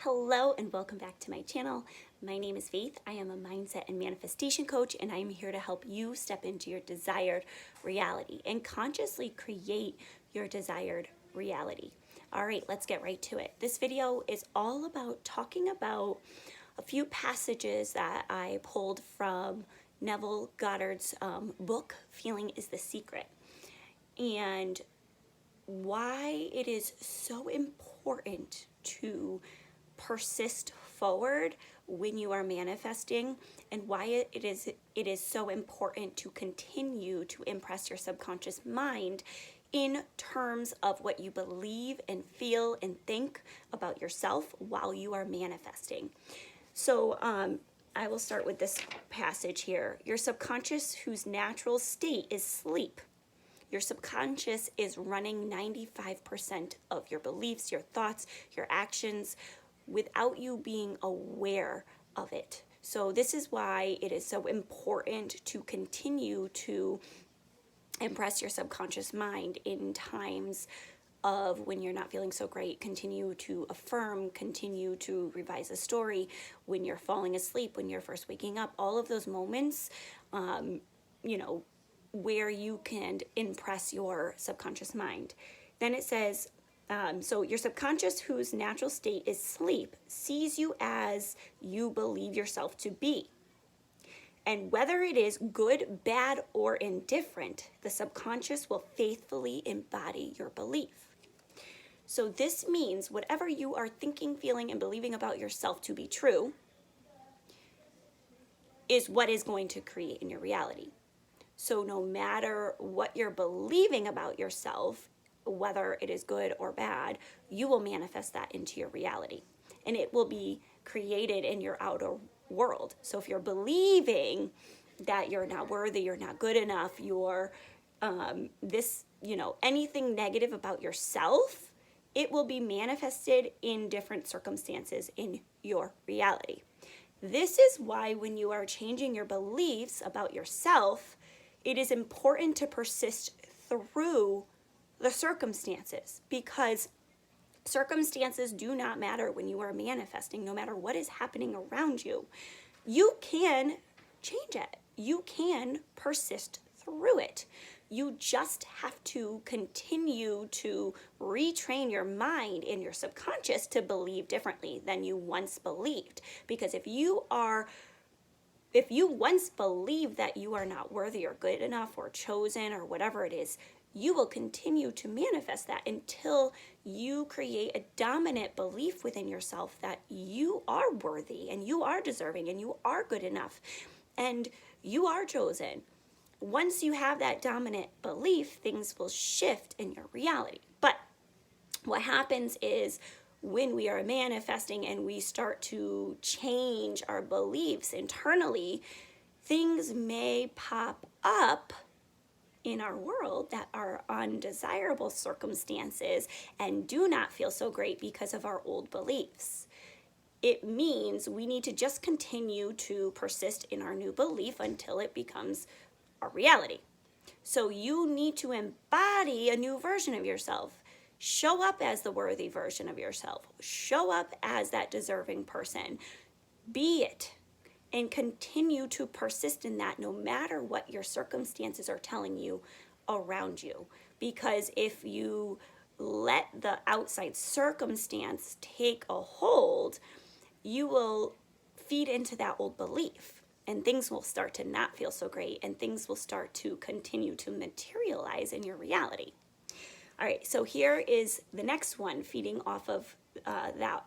Hello and welcome back to my channel. My name is Faith. I am a mindset and manifestation coach, and I am here to help you step into your desired reality and consciously create your desired reality. All right, let's get right to it. This video is all about talking about a few passages that I pulled from Neville Goddard's book, Feeling is the Secret, and why it is so important to persist forward when you are manifesting, and why it is so important to continue to impress your subconscious mind in terms of what you believe and feel and think about yourself while you are manifesting. So I will start with this passage here. Your subconscious, whose natural state is sleep. Your subconscious is running 95% of your beliefs, your thoughts, your actions, without you being aware of it. So this is why it is so important to continue to impress your subconscious mind in times of when you're not feeling so great. Continue to affirm, continue to revise a story when you're falling asleep, when you're first waking up, all of those moments, where you can impress your subconscious mind. Then it says, so your subconscious, whose natural state is sleep, sees you as you believe yourself to be. And whether it is good, bad, or indifferent, the subconscious will faithfully embody your belief. So this means whatever you are thinking, feeling, and believing about yourself to be true is what is going to create in your reality. So no matter what you're believing about yourself, whether it is good or bad, you will manifest that into your reality. And it will be created in your outer world. So if you're believing that you're not worthy, you're not good enough, you're anything negative about yourself, it will be manifested in different circumstances in your reality. This is why when you are changing your beliefs about yourself, it is important to persist through the circumstances, because circumstances do not matter when you are manifesting. No matter what is happening around you, you can change it. You can persist through it. You just have to continue to retrain your mind and your subconscious to believe differently than you once believed. Because if you once believed that you are not worthy or good enough or chosen or whatever it is, you will continue to manifest that until you create a dominant belief within yourself that you are worthy and you are deserving and you are good enough and you are chosen. Once you have that dominant belief, things will shift in your reality. But what happens is when we are manifesting and we start to change our beliefs internally, things may pop up in our world that are undesirable circumstances and do not feel so great because of our old beliefs. It means we need to just continue to persist in our new belief until it becomes a reality. So you need to embody a new version of yourself. Show up as the worthy version of yourself. Show up as that deserving person. Be it. And continue to persist in that no matter what your circumstances are telling you around you. Because if you let the outside circumstance take a hold, you will feed into that old belief. And things will start to not feel so great. And things will start to continue to materialize in your reality. All right, so here is the next one, feeding off of that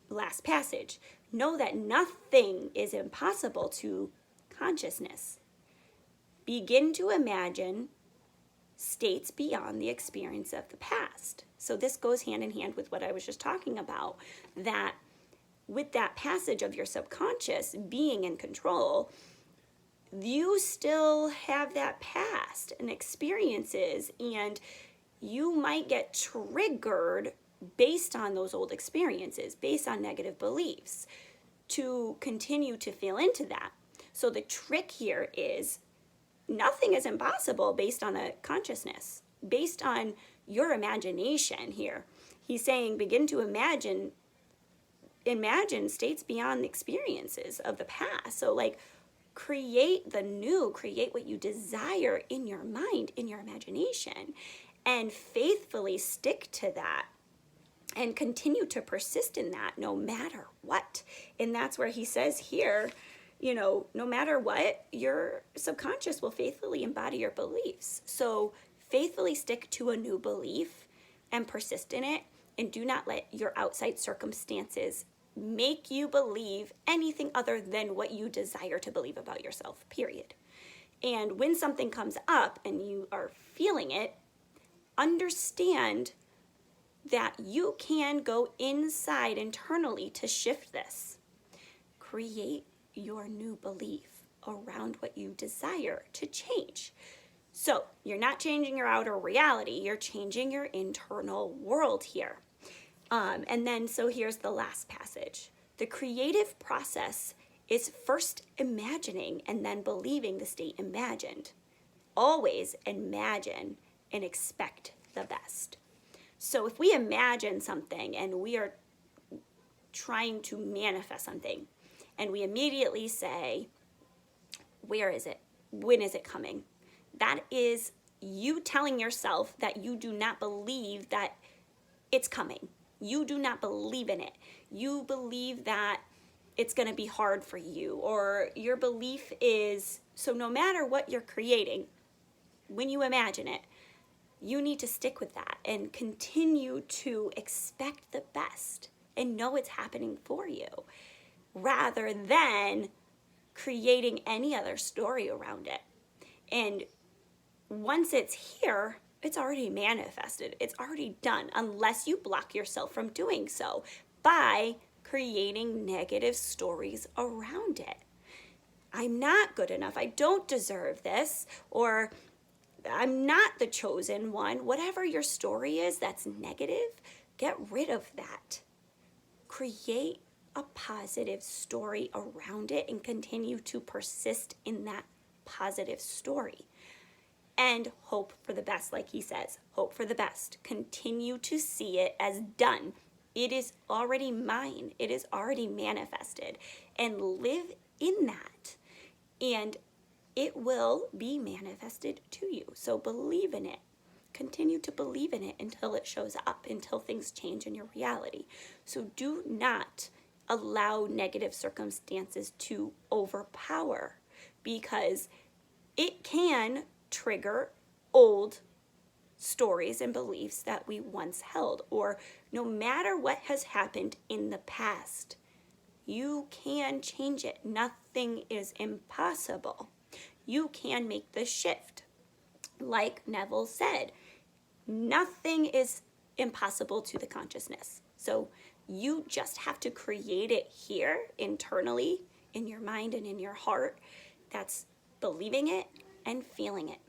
last passage. Know that nothing is impossible to consciousness. Begin to imagine states beyond the experience of the past. So this goes hand in hand with what I was just talking about, that with that passage of your subconscious being in control, you still have that past and experiences, and you might get triggered based on those old experiences, based on negative beliefs, to continue to feel into that. So the trick here is nothing is impossible based on a consciousness, based on your imagination here. He's saying begin to imagine imagine states beyond the experiences of the past. So like create the new, create what you desire in your mind, in your imagination, and faithfully stick to that and continue to persist in that no matter what. And that's where he says here, you know, no matter what, your subconscious will faithfully embody your beliefs. So faithfully stick to a new belief and persist in it, and do not let your outside circumstances make you believe anything other than what you desire to believe about yourself, period. And when something comes up and you are feeling it, understand that you can go inside internally to shift this. Create your new belief around what you desire to change. So you're not changing your outer reality, you're changing your internal world here. And then, so here's the last passage. The creative process is first imagining and then believing the state imagined. Always imagine and expect the best. So if we imagine something and we are trying to manifest something, and we immediately say, where is it? When is it coming? That is you telling yourself that you do not believe that it's coming. You do not believe in it. You believe that it's going to be hard for you, or your belief is, so no matter what you're creating, when you imagine it, you need to stick with that and continue to expect the best and know it's happening for you, rather than creating any other story around it. And once it's here, it's already manifested. It's already done, unless you block yourself from doing so by creating negative stories around it. I'm not good enough. I don't deserve this, or I'm not the chosen one. Whatever your story is that's negative, get rid of that. Create a positive story around it and continue to persist in that positive story. And hope for the best, like he says. Hope for the best. Continue to see it as done. It is already mine. It is already manifested. And live in that. And it will be manifested to you. So believe in it. Continue to believe in it until it shows up, until things change in your reality. So do not allow negative circumstances to overpower, because it can trigger old stories and beliefs that we once held. Or no matter what has happened in the past, you can change it. Nothing is impossible. You can make the shift. Like Neville said, nothing is impossible to the consciousness. So you just have to create it here internally in your mind and in your heart. That's believing it and feeling it.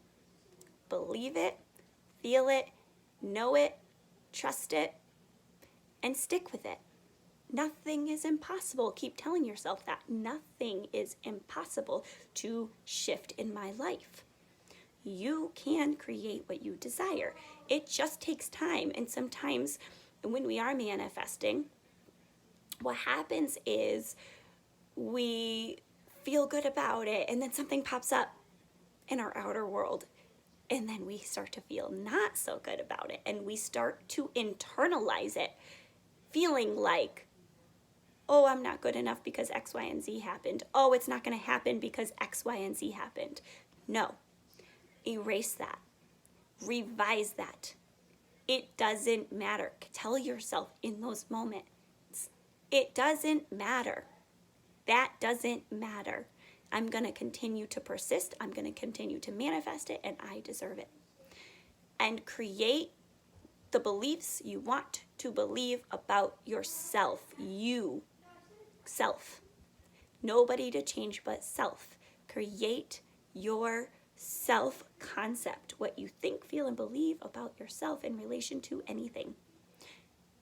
Believe it, feel it, know it, trust it, and stick with it. Nothing is impossible. Keep telling yourself that. Nothing is impossible to shift in my life. You can create what you desire. It just takes time. And sometimes when we are manifesting, what happens is we feel good about it, and then something pops up in our outer world, and then we start to feel not so good about it, and we start to internalize it, feeling like, oh, I'm not good enough because X, Y, and Z happened. Oh, it's not going to happen because X, Y, and Z happened. No. Erase that. Revise that. It doesn't matter. Tell yourself in those moments, it doesn't matter. That doesn't matter. I'm going to continue to persist. I'm going to continue to manifest it, and I deserve it. And create the beliefs you want to believe about yourself. You. Self. Nobody to change but self. Create your self-concept, what you think, feel, and believe about yourself in relation to anything.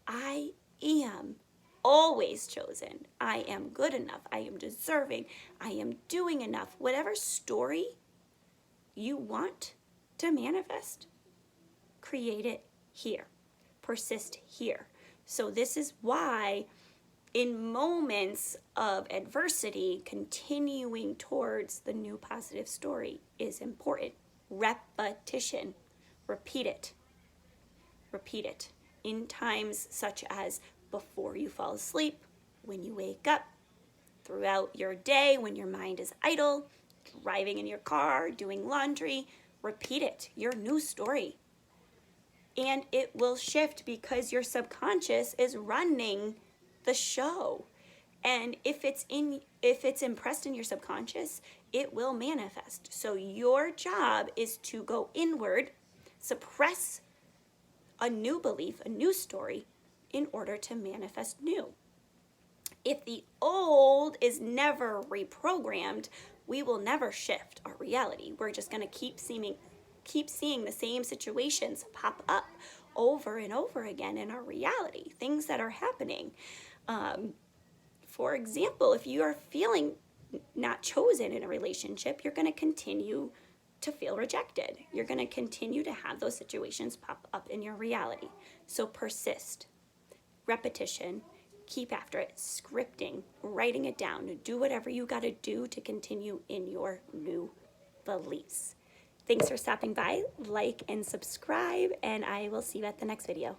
I am always chosen. I am good enough. I am deserving. I am doing enough. Whatever story you want to manifest, create it here. Persist here. So this is why in moments of adversity, continuing towards the new positive story is important. Repetition. Repeat it. Repeat it. In times such as before you fall asleep, when you wake up, throughout your day, when your mind is idle, driving in your car, doing laundry, repeat it. Your new story. And it will shift because your subconscious is running the show. And if it's impressed in your subconscious, it will manifest. So your job is to go inward, suppress a new belief, a new story, in order to manifest new. If the old is never reprogrammed, we will never shift our reality. We're just going to keep seeing the same situations pop up over and over again in our reality, things that are happening. For example, if you are feeling not chosen in a relationship, you're going to continue to feel rejected. You're going to continue to have those situations pop up in your reality. So persist, repetition, keep after it, scripting, writing it down, do whatever you got to do to continue in your new beliefs. Thanks for stopping by, like and subscribe, and I will see you at the next video.